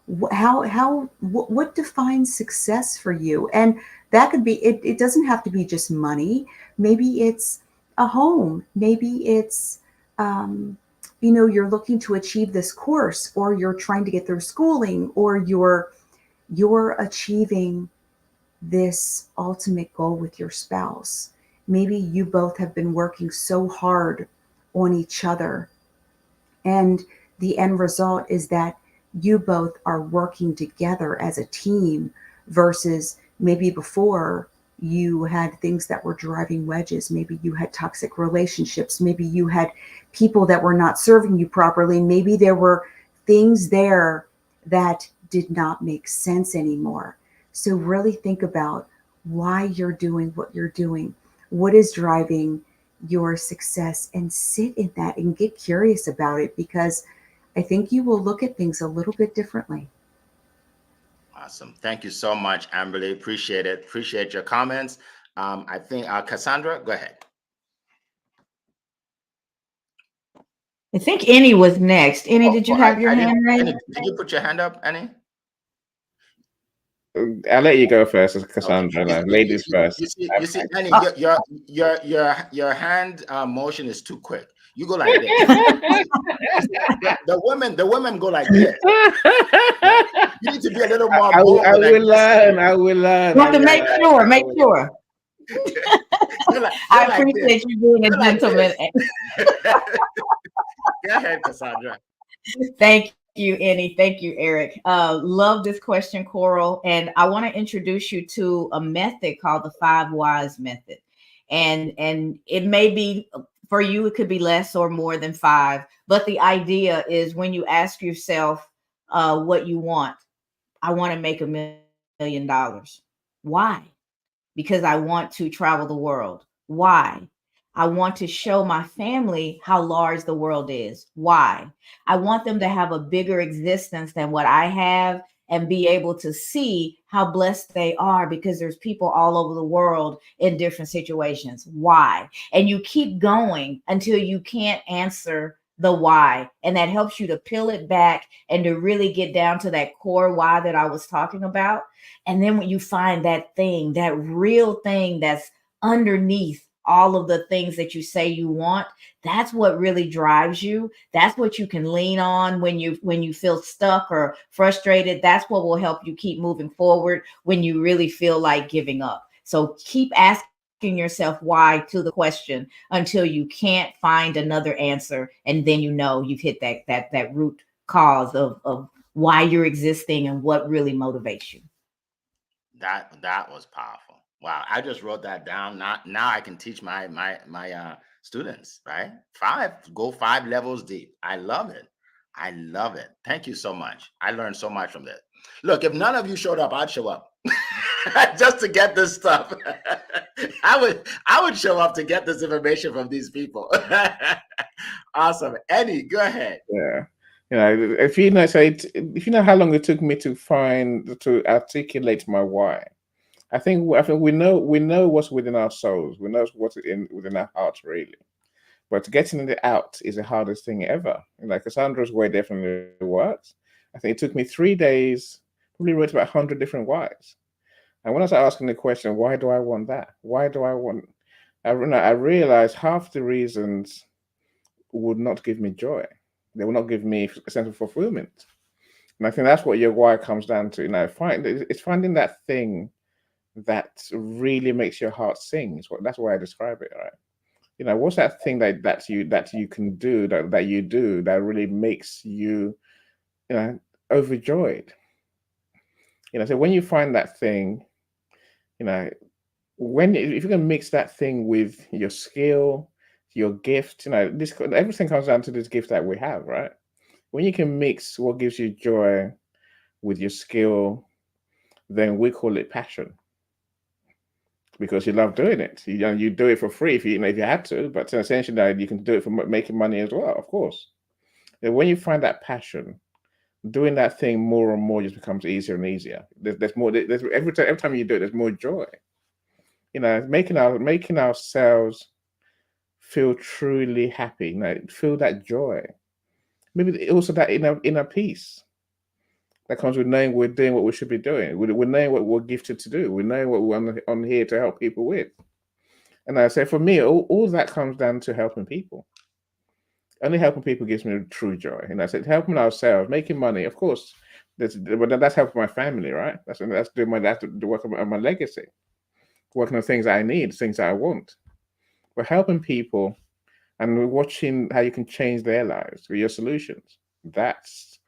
Speaker 4: what defines success for you? And that could be, it doesn't have to be just money. Maybe it's a home. Maybe it's you're looking to achieve this course, or you're trying to get through schooling, or you're achieving this ultimate goal with your spouse. Maybe you both have been working so hard on each other, and the end result is that you both are working together as a team, versus maybe before you had things that were driving wedges. Maybe you had toxic relationships. Maybe you had people that were not serving you properly. Maybe there were things there that did not make sense anymore. So really think about why you're doing what you're doing. What is driving your success, and sit in that and get curious about it, because I think you will look at things a little bit differently.
Speaker 2: Awesome. Thank you so much, Amberly. Appreciate it. Appreciate your comments. I think Cassandra, go ahead.
Speaker 1: I think Annie was next. Annie, did you have your
Speaker 2: I didn't.
Speaker 1: hand raised?
Speaker 2: Annie, did you put your hand up, Annie?
Speaker 5: I'll let you go first,
Speaker 2: Okay.
Speaker 5: Cassandra. Ladies first.
Speaker 2: You see, Annie, your hand motion is too quick. You go like this. the women go like this. You need to be a little more bold.
Speaker 5: I will learn. I will learn.
Speaker 1: You have to make sure. Make sure. I appreciate you being a gentleman.
Speaker 2: Go ahead, Cassandra.
Speaker 1: Thank you, Annie. Thank you, Eric. Love this question, Coral. And I want to introduce you to a method called the 5 Whys method. And it may be for you, it could be less or more than 5. But the idea is when you ask yourself what you want, I want to make $1 million. Why? Because I want to travel the world. Why? I want to show my family how large the world is. Why? I want them to have a bigger existence than what I have and be able to see how blessed they are, because there's people all over the world in different situations. Why? And you keep going until you can't answer the why. And that helps you to peel it back and to really get down to that core why that I was talking about. And then when you find that thing, that real thing that's underneath all of the things that you say you want, that's what really drives you. That's what you can lean on when you feel stuck or frustrated. That's what will help you keep moving forward when you really feel like giving up. So keep asking yourself why to the question until you can't find another answer, and then you've hit that root cause of why you're existing and what really motivates you.
Speaker 2: That was powerful. Wow, I just wrote that down. Now I can teach my students, right? Go 5 levels deep. I love it. I love it. Thank you so much. I learned so much from this. Look, if none of you showed up, I'd show up just to get this stuff. I would show up to get this information from these people. Awesome. Eddie, go ahead.
Speaker 5: Yeah. If you know how long it took me to articulate my why, I think we know what's within our souls. We know what's within our hearts, really. But getting it out is the hardest thing ever. Cassandra's way definitely works. I think it took me 3 days, probably wrote about 100 different whys. And when I started asking the question, why do I want that? Why do I want? I realized half the reasons would not give me joy. They will not give me a sense of fulfillment. And I think that's what your why comes down to. It's finding that thing that really makes your heart sing. That's why I describe it, right? What's that thing that you can do, that you do, that really makes you overjoyed? So when you find that thing, if you can mix that thing with your skill, your gift, everything comes down to this gift that we have, right? When you can mix what gives you joy with your skill, then we call it passion, because you love doing it. You do it for free if you had to, but essentially you can do it for making money as well, of course. And when you find that passion, doing that thing more and more just becomes easier and easier. There's more. Every time you do it, there's more joy. Making ourselves feel truly happy. Feel that joy. Maybe also that inner peace that comes with knowing we're doing what we should be doing. We're knowing what we're gifted to do. We're knowing what we're on here to help people with. And I say, for me, all that comes down to helping people. Only helping people gives me true joy. And I said, helping ourselves, making money, of course. That's helping my family, right? That's the work of my legacy. Working on things I need, things I want. But helping people and watching how you can change their lives with your solutions. That's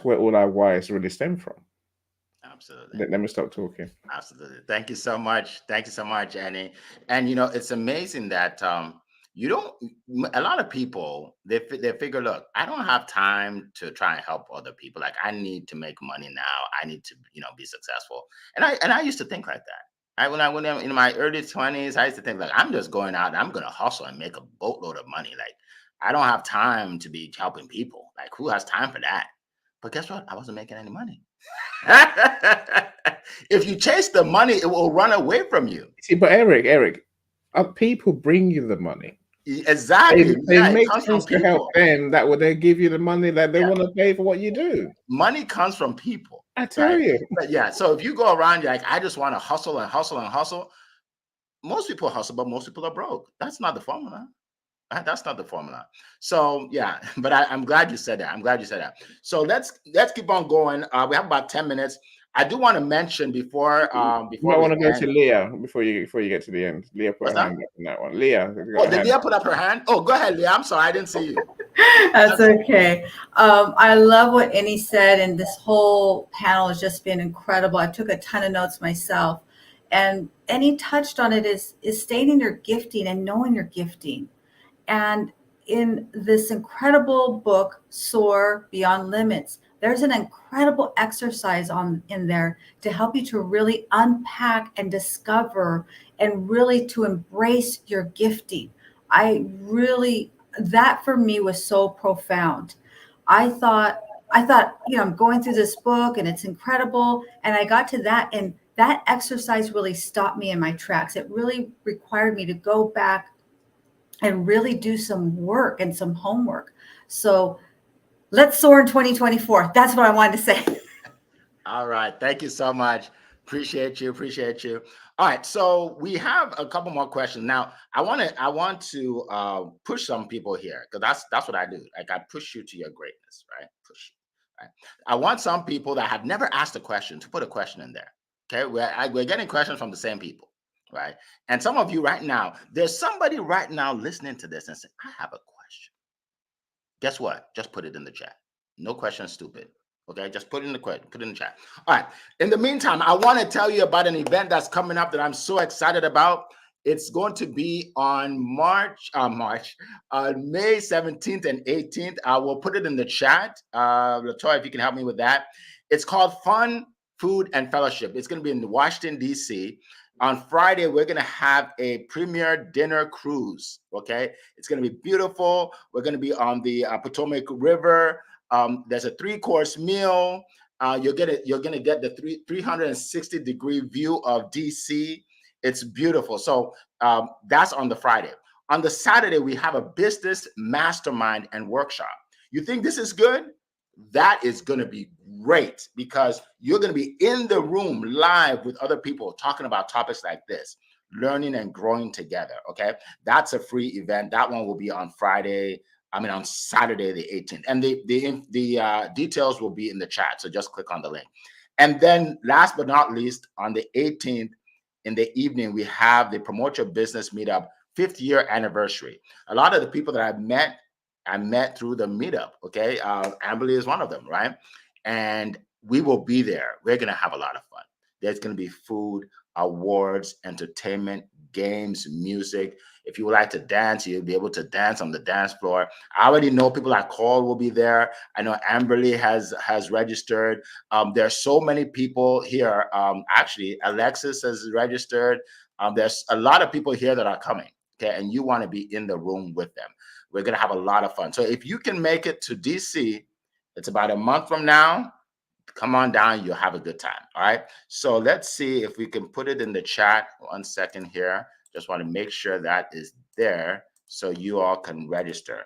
Speaker 5: where all our whys really stem from.
Speaker 2: Absolutely.
Speaker 5: Let me stop talking.
Speaker 2: Absolutely. Thank you so much. Thank you so much, Annie. And it's amazing that you don't. A lot of people they figure, look, I don't have time to try and help other people. Like I need to make money now. I need to be successful. And I used to think like that. When I went in my early 20s, I used to think like I'm just going out and I'm going to hustle and make a boatload of money. Like I don't have time to be helping people. Like who has time for that? But guess what? I wasn't making any money. If you chase the money, it will run away from you.
Speaker 5: See, but Eric, people bring you the money.
Speaker 2: Exactly.
Speaker 5: They
Speaker 2: Yeah, it
Speaker 5: make
Speaker 2: comes from
Speaker 5: things to help
Speaker 2: people.
Speaker 5: them that will then give you the money that they want to pay for what you do.
Speaker 2: Money comes from people.
Speaker 5: I tell you.
Speaker 2: But yeah, so if you go around, you're like, I just want to hustle and hustle and hustle. Most people hustle, but most people are broke. That's not the formula. That's not the formula. So yeah, but I'm glad you said that. I'm glad you said that. So let's keep on going. We have about 10 minutes. I do want to mention before
Speaker 5: You might want to go to Leah before you get to the end. Leah put her hand up on that one. Leah.
Speaker 2: Oh, did Leah put up her hand? Oh, go ahead, Leah. I'm sorry, I didn't see you.
Speaker 3: That's okay. I love what Annie said, and this whole panel has just been incredible. I took a ton of notes myself, and Annie touched on it is stating your gifting and knowing your gifting. And in this incredible book, Soar Beyond Limits, there's an incredible exercise in there to help you to really unpack and discover and really to embrace your gifting. That for me was so profound. I thought, I'm going through this book and it's incredible. And I got to that, and that exercise really stopped me in my tracks. It really required me to go back and really do some work and some homework. So let's soar in 2024. That's what I wanted to say.
Speaker 2: All right. Thank you so much. Appreciate you. All right. So we have a couple more questions. Now, I want to push some people here because that's what I do. Like I push you to your greatness, right? Push you, right? I want some people that have never asked a question to put a question in there. Okay. We're getting questions from the same people. Right. And some of you right now, there's somebody right now listening to this and saying, I have a question. Guess what? Just put it in the chat. No question stupid. Okay, just put it in the chat. All right. In the meantime, I want to tell you about an event that's coming up that I'm so excited about. It's going to be on May 17th and 18th. I will put it in the chat. Latoya, if you can help me with that. It's called Fun, Food, and Fellowship. It's going to be in Washington, D.C. On Friday, we're going to have a premier dinner cruise, okay? It's going to be beautiful. We're going to be on the Potomac River. There's a 3-course meal. You're going to get the 360-degree view of DC. It's beautiful. So that's on the Friday. On the Saturday, we have a business mastermind and workshop. You think this is good? That is going to be great because you're going to be in the room live with other people talking about topics like this, learning and growing together. Okay. That's a free event. That one will be on Saturday, the 18th. And the details will be in the chat. So just click on the link. And then last but not least, on the 18th in the evening, we have the Promote Your Business Meetup 5th year anniversary. A lot of the people that I met through the meetup, okay? Amberly is one of them, right? And we will be there. We're going to have a lot of fun. There's going to be food, awards, entertainment, games, music. If you would like to dance, you'll be able to dance on the dance floor. I already know people I called will be there. I know Amberly has registered. There's so many people here. Actually, Alexis has registered. There's a lot of people here that are coming, okay? And you want to be in the room with them. We're going to have a lot of fun. So if you can make it to DC, it's about a month from now. Come on down. You'll have a good time. All right. So let's see if we can put it in the chat. 1 second here. Just want to make sure that is there so you all can register.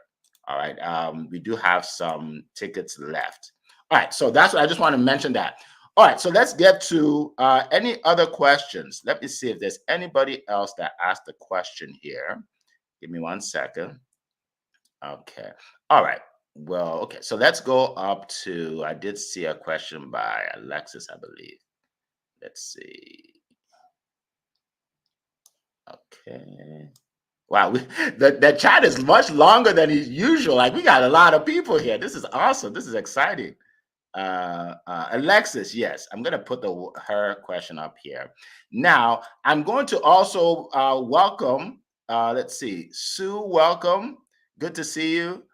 Speaker 2: All right. We do have some tickets left. All right. So that's what I just want to mention that. All right. So let's get to any other questions. Let me see if there's anybody else that asked a question here. Give me 1 second. Okay. All right. Well, okay. So let's go up to, I did see a question by Alexis, I believe. Let's see. Okay. Wow. The chat is much longer than usual. Like we got a lot of people here. This is awesome. This is exciting. Alexis, yes, I'm going to put her question up here. Now, I'm going to also welcome, let's see, Sue, welcome. Good to see you.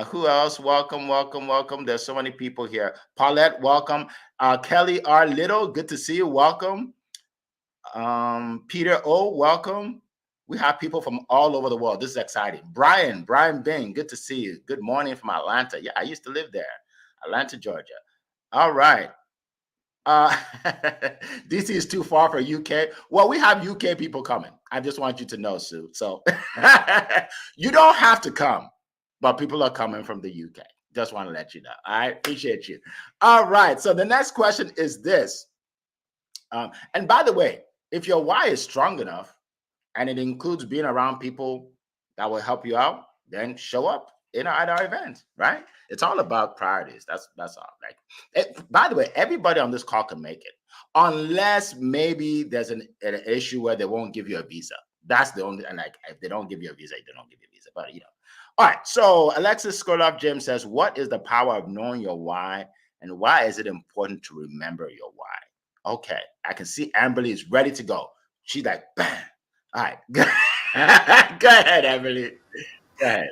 Speaker 2: Who else? Welcome, welcome, welcome. There's so many people here. Paulette, welcome. Kelly R. Little, good to see you. Welcome. Peter O, welcome. We have people from all over the world. This is exciting. Brian Bing, good to see you. Good morning from Atlanta. Yeah, I used to live there. Atlanta, Georgia. All right. DC is too far for UK. Well, we have UK people coming. I just want you to know, Sue. So you don't have to come, but people are coming from the UK. Just want to let you know. I appreciate you. All right. So the next question is this. And by the way, if your why is strong enough and it includes being around people that will help you out, then show up at our event, right? It's all about priorities. That's all. By the way, everybody on this call can make it, unless maybe there's an issue where they won't give you a visa. That's the only, and if they don't give you a visa, they don't give you a visa. But all right. So Alexis Skoloff Jim says, "What is the power of knowing your why, and why is it important to remember your why?" Okay, I can see Amberly is ready to go. She's like, bam. All right, go ahead, Amberly. Go ahead.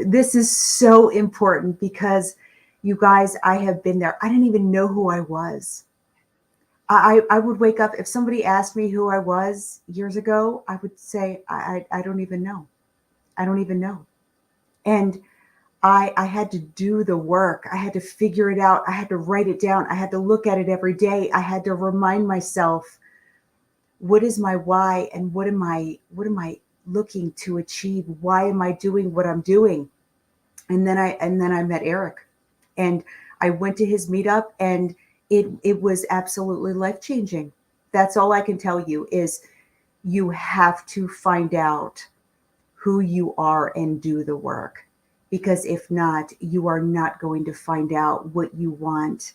Speaker 4: This is so important because, you guys, I have been there. I didn't even know who I was. I would wake up, if somebody asked me who I was years ago, I would say, I don't even know. I don't even know. And I had to do the work. I had to figure it out. I had to write it down. I had to look at it every day. I had to remind myself, what is my why, and what am I looking to achieve? Why am I doing what I'm doing? And then I met Eric, and I went to his meetup, and it was absolutely life-changing. That's all I can tell you, is you have to find out who you are and do the work. Because if not, you are not going to find out what you want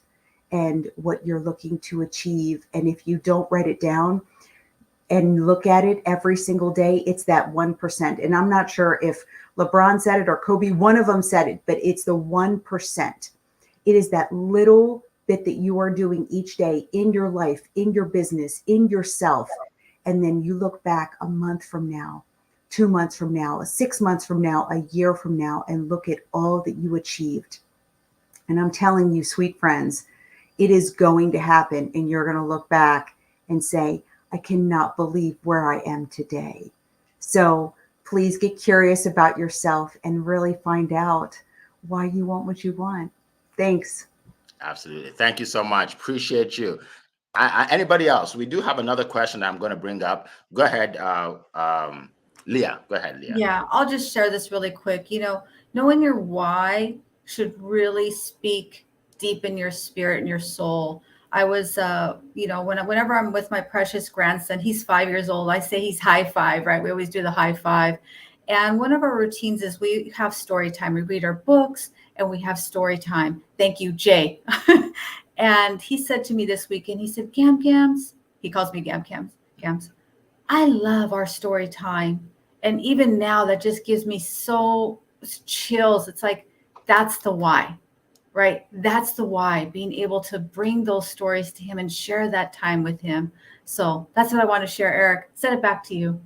Speaker 4: and what you're looking to achieve. And if you don't write it down and look at it every single day, it's that 1%. And I'm not sure if LeBron said it or Kobe, one of them said it, but it's the 1%. It is that little bit that you are doing each day in your life, in your business, in yourself. And then you look back a month from now, 2 months from now, 6 months from now, a year from now, and look at all that you achieved. And I'm telling you, sweet friends, it is going to happen. And you're going to look back and say, I cannot believe where I am today. So please get curious about yourself and really find out why you want what you want. Thanks.
Speaker 2: Absolutely. Thank you so much. Appreciate you. Anybody else? We do have another question that I'm going to bring up. Go ahead, Leah. Go ahead, Leah.
Speaker 3: Yeah, I'll just share this really quick. Knowing your why should really speak deep in your spirit and your soul. I was, whenever I'm with my precious grandson, he's 5 years old. I say he's high five, right? We always do the high five. And one of our routines is we have story time. We read our books and we have story time. Thank you, Jay. And he said to me this weekend, he said, Gams, he calls me Gams, I love our story time. And even now that just gives me so chills. It's like, that's the why, right? That's the why, being able to bring those stories to him and share that time with him. So that's what I want to share, Eric. Send it back to you.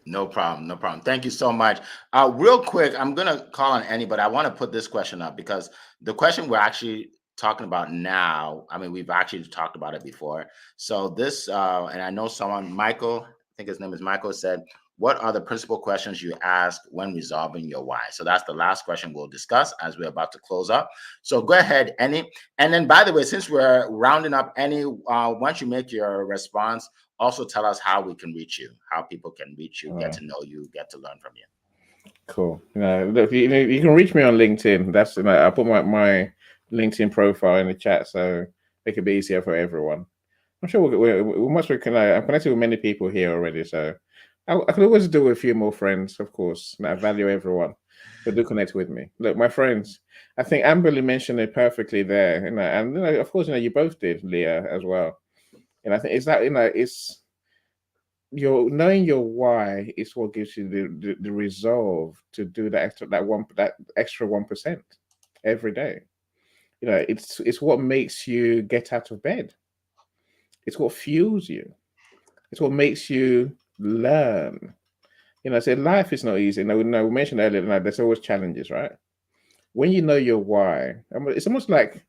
Speaker 2: No problem. Thank you so much. Real quick, I'm going to call on Annie, but I want to put this question up because the question we're actually talking about now, I mean, we've actually talked about it before. So this, and I know someone, Michael, I think his name is Michael, said, what are the principal questions you ask when resolving your why? So that's the last question we'll discuss as we're about to close up. So go ahead, Annie. And then, by the way, since we're rounding up, Annie, once you make your response, also tell us how we can reach you, how people can reach you, get to know you, get to learn from you.
Speaker 5: Cool. Look, you can reach me on LinkedIn. That's I put my LinkedIn profile in the chat so make it be easier for everyone. I'm sure I'm connected with many people here already, so I could always do with a few more friends, of course. I value everyone, but do connect with me. Look, my friends, I think Amberly mentioned it perfectly there, and of course, you both did, Leah, as well. And I think it's that, it's your knowing your why is what gives you the resolve to do that extra 1% every day. You know, it's what makes you get out of bed. It's what fuels you. It's what makes you learn. You know, so life is not easy. Now, we mentioned earlier, there's always challenges, right? When you know your why, it's almost like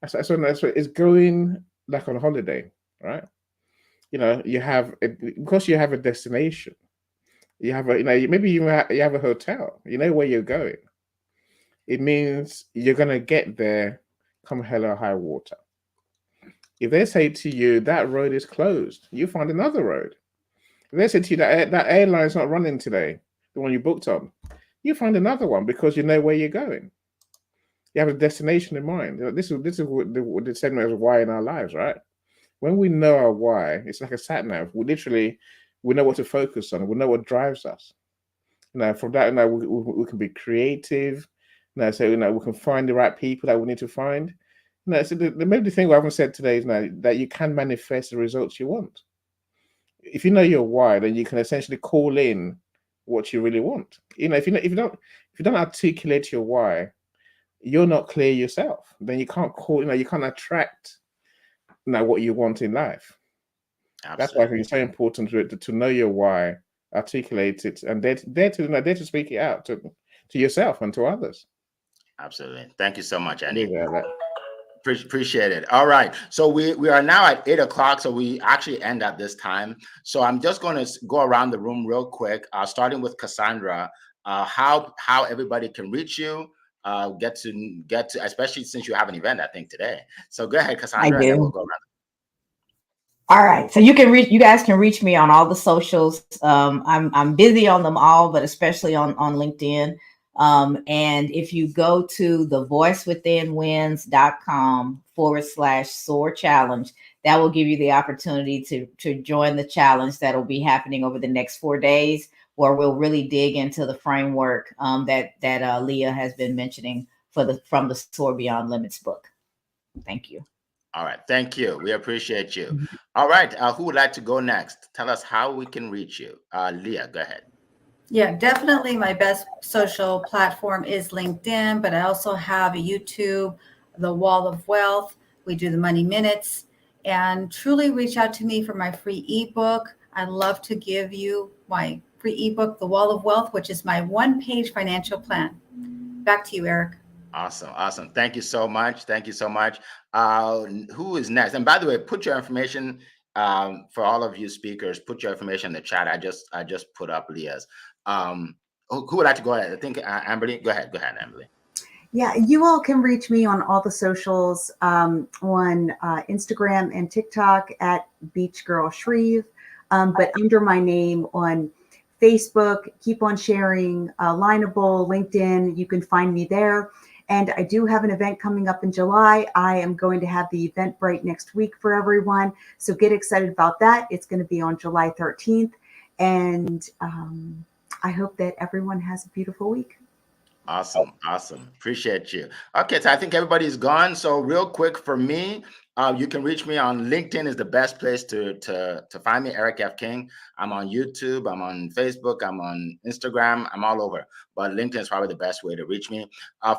Speaker 5: it's going like on holiday, right? You know, because you have a destination. You have maybe you have a hotel. You know where you're going. It means you're gonna get there, come hell or high water. If they say to you that road is closed, you find another road. If they say to you that airline's not running today, the one you booked on, you find another one because you know where you're going. You have a destination in mind. This is what the segment of why in our lives, right? When we know our why, it's like a sat nav. We know what to focus on. We know what drives us. From that, we can be creative. So we can find the right people that we need to find. So maybe the thing we haven't said today is that you can manifest the results you want. If you know your why, then you can essentially call in what you really want. If you don't articulate your why, you're not clear yourself. Then you can't you can't attract what you want in life. Absolutely. That's why I think it's so important to know your why, articulate it, and dare to speak it out to yourself and to others.
Speaker 2: Absolutely. Thank you so much, Andy. Appreciate it. All right. So we are now at 8 o'clock. So we actually end at this time. So I'm just going to go around the room real quick, starting with Cassandra, how everybody can reach you, get to, especially since you have an event, I think, today. So go ahead, Cassandra, and then we'll go around.
Speaker 1: All right. So you guys can reach me on all the socials. I'm busy on them all, but especially on LinkedIn. And if you go to thevoicewithinwins.com/SOAR challenge, that will give you the opportunity to join the challenge that will be happening over the next 4 days, where we'll really dig into the framework that Leah has been mentioning from the SOAR Beyond Limits book. Thank you.
Speaker 2: All right. Thank you. We appreciate you. All right. Who would like to go next? Tell us how we can reach you. Leah, go ahead.
Speaker 3: Yeah, definitely my best social platform is LinkedIn, but I also have a YouTube, The Wall of Wealth. We do the Money Minutes, and truly reach out to me for my free ebook. I'd love to give you my free ebook, The Wall of Wealth, which is my one-page financial plan. Back to you, Eric.
Speaker 2: Awesome. Thank you so much. Who is next? And by the way, put your information for all of you speakers. Put your information in the chat. I just put up Leah's. Who would like to go ahead? I think Amberly. Go ahead, Amberly.
Speaker 4: Yeah, you all can reach me on all the socials, on Instagram and TikTok at Beach Girl Shreve, but under my name on Facebook. Keep on sharing, Lineable, LinkedIn. You can find me there. And I do have an event coming up in July. I am going to have the Eventbrite next week for everyone. So get excited about that. It's going to be on July 13th. And I hope that everyone has a beautiful week.
Speaker 2: Awesome. Appreciate you. Okay, so I think everybody's gone. So real quick for me, you can reach me on LinkedIn is the best place to find me, Eric F. King. I'm on YouTube, I'm on Facebook, I'm on Instagram, I'm all over. But LinkedIn is probably the best way to reach me.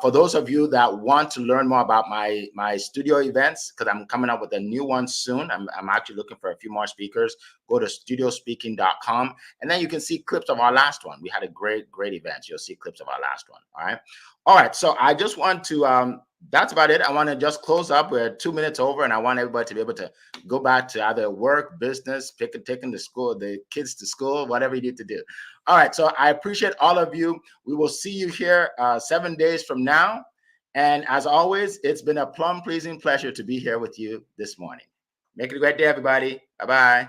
Speaker 2: For those of you that want to learn more about my studio events, because I'm coming up with a new one soon. I'm actually looking for a few more speakers. Go to studiospeaking.com, and then you can see clips of our last one. We had a great event. You'll see clips of our last one. All right. So I just want to, that's about it. I want to just close up. We're 2 minutes over, and I want everybody to be able to go back to either work, business, taking the kids to school, whatever you need to do. All right. So I appreciate all of you. We will see you here 7 days from now. And as always, it's been a plum-pleasing pleasure to be here with you this morning. Make it a great day, everybody. Bye-bye.